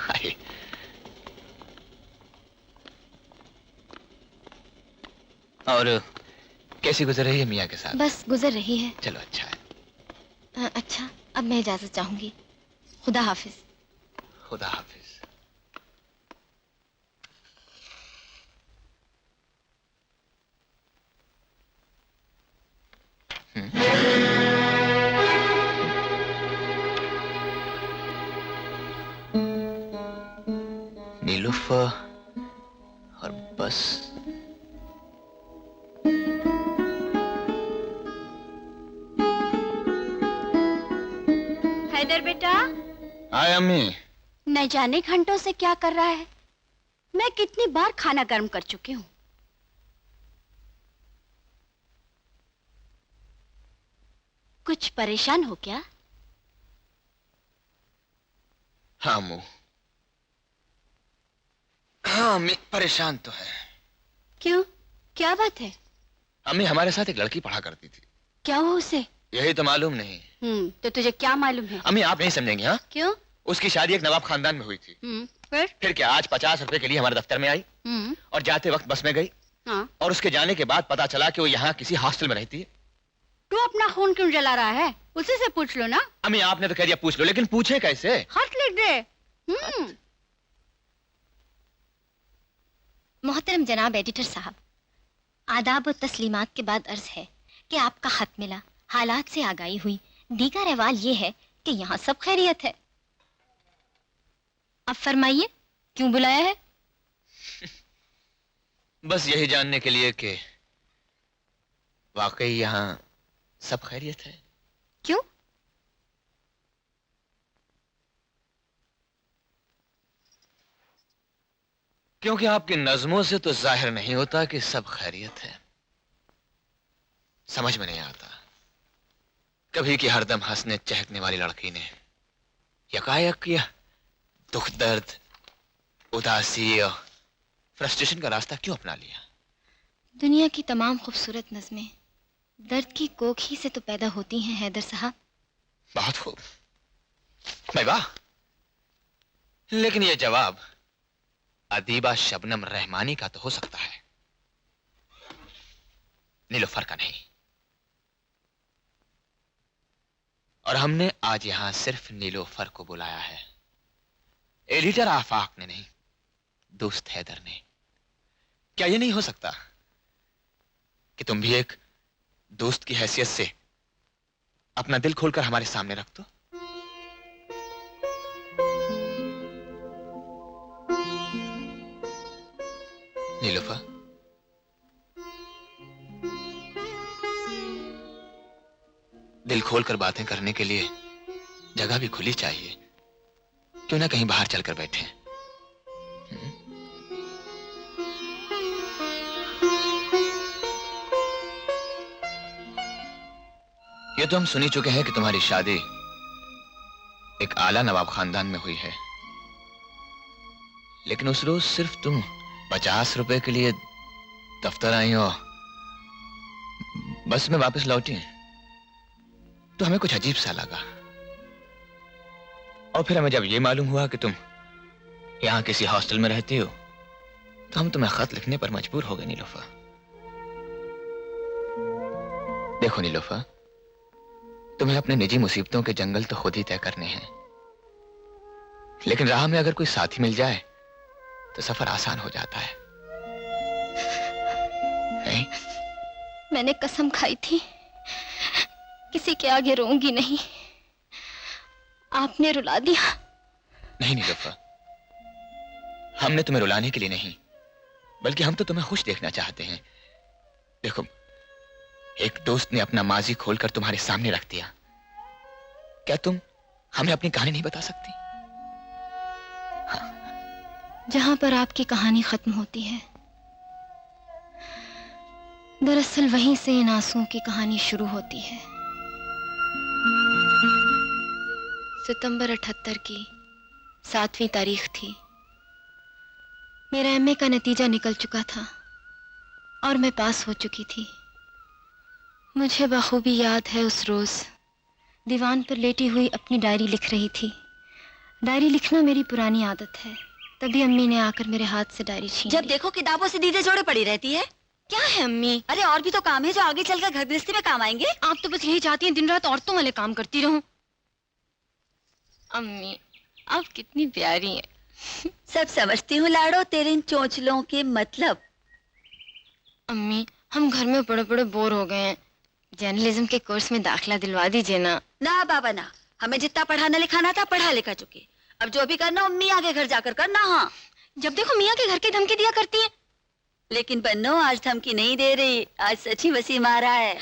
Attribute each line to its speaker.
Speaker 1: हाय। और कैसी गुजर रही है मियाँ के साथ?
Speaker 2: बस गुजर रही है।
Speaker 1: चलो अच्छा है।
Speaker 2: अच्छा, अब मैं इजाजत चाहूंगी। खुदा हाफिज।
Speaker 1: खुदा हाफिज। नीलुफर और बस।
Speaker 3: हैदर बेटा।
Speaker 1: हाय अम्मी।
Speaker 3: न जाने घंटों से क्या कर रहा है। मैं कितनी बार खाना गर्म कर चुकी हूँ। कुछ परेशान हो क्या?
Speaker 1: हाँ अम्मू। हाँ अम्मी, परेशान तो है।
Speaker 3: क्यों, क्या बात है?
Speaker 1: अम्मी, हमारे साथ एक लड़की पढ़ा करती थी।
Speaker 3: क्या हो उसे?
Speaker 1: यही तो मालूम नहीं।
Speaker 3: तो तुझे क्या मालूम है?
Speaker 1: अम्मी, आप नहीं समझेंगी। हाँ,
Speaker 3: क्यों?
Speaker 1: उसकी शादी एक नवाब खानदान में हुई थी।
Speaker 3: फिर
Speaker 1: क्या, आज 50 रुपए के लिए हमारे दफ्तर में आई और जाते वक्त बस में गई।
Speaker 3: हाँ।
Speaker 1: और उसके जाने के बाद पता चला कि वो यहाँ किसी हॉस्टल में रहती है।
Speaker 3: तू अपना खून क्यों जला रहा है? उसी से पूछ लो ना।
Speaker 1: अम्मी, आपने तो कह दिया पूछ लो, लेकिन पूछे कैसे?
Speaker 3: खत लिख दे।
Speaker 2: मोहतरम जनाब एडिटर साहब, आदाब और तस्लीमात के बाद अर्ज है कि आपका खत मिला, हालात से आगाही हुई। दीगर अहवाल ये है कि यहाँ सब खैरियत है। अब फरमाइए, क्यों बुलाया है?
Speaker 1: बस यही जानने के लिए कि वाकई यहाँ सब खैरियत है।
Speaker 2: क्यों?
Speaker 1: क्योंकि आपकी नज़मों से तो जाहिर नहीं होता कि सब खैरियत है। समझ में नहीं आता कभी कि हरदम हंसने चहकने वाली लड़की ने यकायक यह दुख, दर्द, उदासी और फ्रस्ट्रेशन का रास्ता क्यों अपना लिया?
Speaker 2: दुनिया की तमाम खूबसूरत नज़में दर्द की कोख ही से तो पैदा होती हैं हैदर साहब।
Speaker 1: बहुत खूब, मैं वाह। लेकिन यह जवाब अदीबा शबनम रहमानी का तो हो सकता है, नीलोफर का नहीं। और हमने आज यहां सिर्फ नीलोफर को बुलाया है, एडिटर आफाक ने नहीं, दोस्त हैदर ने। क्या यह नहीं हो सकता कि तुम भी एक दोस्त की हैसियत से अपना दिल खोलकर हमारे सामने रख दो? नीलोफर, दिल खोलकर बातें करने के लिए जगह भी खुली चाहिए। क्यों ना कहीं बाहर चलकर बैठे। ये तो हम सुन ही चुके हैं कि तुम्हारी शादी एक आला नवाब खानदान में हुई है, लेकिन उस रोज सिर्फ तुम 50 रुपए के लिए दफ्तर आई और बस में वापस लौटी, तो हमें कुछ अजीब सा लगा। और फिर हमें जब ये मालूम हुआ कि तुम यहां किसी हॉस्टल में रहती हो, तो हम तुम्हें खत लिखने पर मजबूर हो गए। नीलोफर, देखो नीलोफर, तुम्हें अपने निजी मुसीबतों के जंगल तो खुद ही तय करने हैं, लेकिन राह में अगर कोई साथी मिल जाए तो सफर आसान हो जाता है। नहीं?
Speaker 2: मैंने कसम खाई थी किसी के आगे रोऊंगी नहीं। आपने रुला दिया।
Speaker 1: नहीं नीलोफर, हमने तुम्हें रुलाने के लिए नहीं, बल्कि हम तो तुम्हें खुश देखना चाहते हैं। देखो, एक दोस्त ने अपना माजी खोलकर तुम्हारे सामने रख दिया। क्या तुम हमें अपनी कहानी नहीं बता सकती?
Speaker 2: हाँ। जहां पर आपकी कहानी खत्म होती है, दरअसल वहीं से इन आंसुओं की कहानी शुरू होती है। सितंबर 78 की 7वीं तारीख थी। मेरा एमए का नतीजा निकल चुका था और मैं पास हो चुकी थी। मुझे बखूबी याद है, उस रोज दीवान पर लेटी हुई अपनी डायरी लिख रही थी। डायरी लिखना मेरी पुरानी आदत है, तभी अम्मी ने आकर मेरे हाथ से डायरी छीन
Speaker 3: जब
Speaker 2: ली।
Speaker 3: देखो किताबों से दीदे जोड़े पड़ी रहती है।
Speaker 2: क्या है अम्मी?
Speaker 3: अरे और भी तो काम है जो आगे चलकर घर गृहस्थी में काम आएंगे।
Speaker 2: आप तो बस यही चाहती हैं दिन रात औरतों वाले काम करती रहूं। अम्मी आप कितनी प्यारी हैं।
Speaker 3: सब समझती हूँ लाडो, तेरे इन चोंचलों के मतलब।
Speaker 2: अम्मी हम घर में पड़े पड़े बोर हो गए हैं, जर्नलिज्म के कोर्स में दाखिला दिलवा दीजिए ना।
Speaker 3: ना बाबा ना, हमें जितना पढ़ाना लिखाना था पढ़ा लिखा चुके। अब जो भी करना मियाँ के घर जाकर करना। हाँ,
Speaker 2: जब देखो मियाँ के घर की धमकी दिया करती है।
Speaker 3: लेकिन बन्नो आज धमकी नहीं दे रही, आज सच्ची वसी मारा है।